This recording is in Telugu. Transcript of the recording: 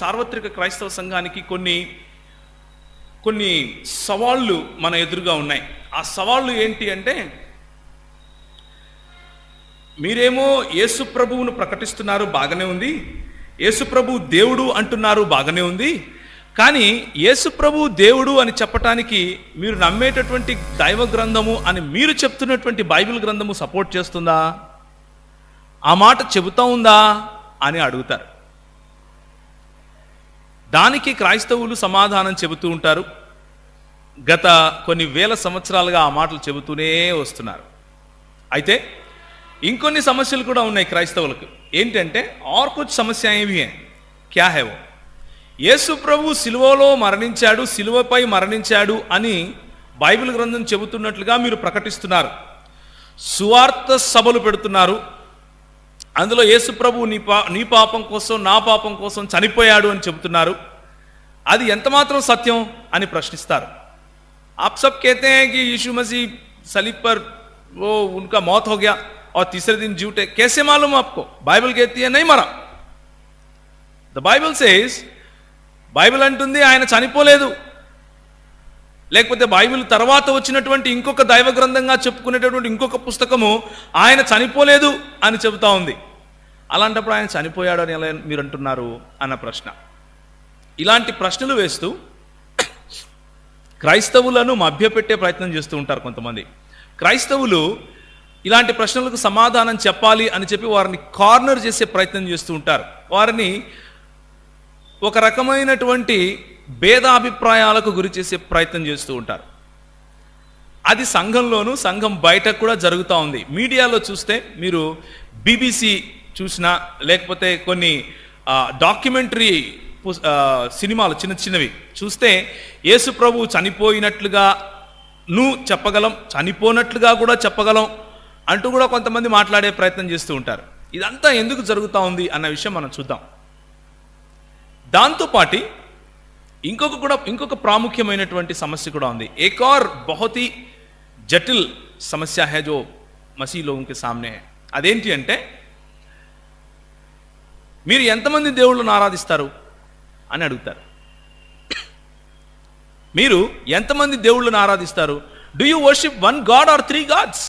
సార్వత్రిక క్రైస్తవ సంఘానికి కొన్ని సవాళ్ళు మన ఎదురుగా ఉన్నాయి. ఆ సవాళ్ళు ఏంటి అంటే, మీరేమో యేసు ప్రభువును ప్రకటిస్తున్నారు, బాగానే ఉంది. యేసు ప్రభువు దేవుడు అంటున్నారు, బాగానే ఉంది. కానీ యేసు ప్రభువు దేవుడు అని చెప్పటానికి మీరు నమ్మేటటువంటి దైవ గ్రంథము అని మీరు చెప్తున్నటువంటి బైబిల్ గ్రంథము సపోర్ట్ చేస్తుందా, ఆ మాట చెబుతా ఉందా అని అడుగుతారు. దానికి క్రైస్తవులు సమాధానం చెబుతూ ఉంటారు. గత కొన్ని వేల సంవత్సరాలుగా ఆ మాటలు చెబుతూనే వస్తున్నారు. అయితే ఇంకొన్ని సమస్యలు కూడా ఉన్నాయి క్రైస్తవులకు. ఏంటంటే, और कुछ समस्याएं भी हैं. क्या है वो? యేసు ప్రభు సిలువలో మరణించాడు, సిలువపై మరణించాడు అని బైబిల్ గ్రంథం చెబుతున్నట్లుగా మీరు ప్రకటిస్తున్నారు. సువార్త సభలు పెడుతున్నారు. అందులో యేసు ప్రభు నీ పాపం కోసం, నా పాపం కోసం చనిపోయాడు అని చెబుతున్నారు. అది ఎంత మాత్రం సత్యం అని ప్రశ్నిస్తారు. आप सब कहते हैं कि यीशु मसीह सलीब पर वो उनका मौत हो गया और तीसरे दिन जी उठे. कैसे मालूम आपको? बाइबल कहती है नहीं मरा. द बाइबल सेज, బైబిల్ అంటుంది ఆయన చనిపోలేదు. లేకపోతే బైబిల్ తర్వాత వచ్చినటువంటి ఇంకొక దైవ గ్రంథంగా చెప్పుకునేటటువంటి ఇంకొక పుస్తకము ఆయన చనిపోలేదు అని చెబుతా ఉంది. అలాంటప్పుడు ఆయన చనిపోయాడు అని ఎలా మీరు అంటున్నారు అన్న ప్రశ్న. ఇలాంటి ప్రశ్నలు వేస్తూ క్రైస్తవులను మభ్యపెట్టే ప్రయత్నం చేస్తూ ఉంటారు కొంతమంది. క్రైస్తవులు ఇలాంటి ప్రశ్నలకు సమాధానం చెప్పాలి అని చెప్పి వారిని కార్నర్ చేసే ప్రయత్నం చేస్తూ ఉంటారు. వారిని ఒక రకమైనటువంటి భేదాభిప్రాయాలకు గురి చేసే ప్రయత్నం చేస్తూ ఉంటారు. అది సంఘంలోనూ, సంఘం బయట కూడా జరుగుతూ ఉంది. మీడియాలో చూస్తే మీరు BBC చూసినా, లేకపోతే కొన్ని డాక్యుమెంటరీ సినిమాలు చిన్న చిన్నవి చూస్తే యేసు ప్రభు చనిపోయినట్లుగా చెప్పగలం, చనిపోనట్లుగా కూడా చెప్పగలం అంటూ కూడా కొంతమంది మాట్లాడే ప్రయత్నం చేస్తూ ఉంటారు. ఇదంతా ఎందుకు జరుగుతూ ఉంది అన్న విషయం మనం చూద్దాం. దాంతోపాటు ఇంకొక ప్రాముఖ్యమైనటువంటి సమస్య కూడా ఉంది. एक और बहुत ही जटिल समस्या है जो मसीह लोगों के सामने है. అదేంటి అంటే, మీరు ఎంతమంది దేవుళ్ళను ఆరాధిస్తారు అని అడుగుతారు. మీరు ఎంతమంది దేవుళ్ళను ఆరాధిస్తారు? Do you worship one god or 3 God's?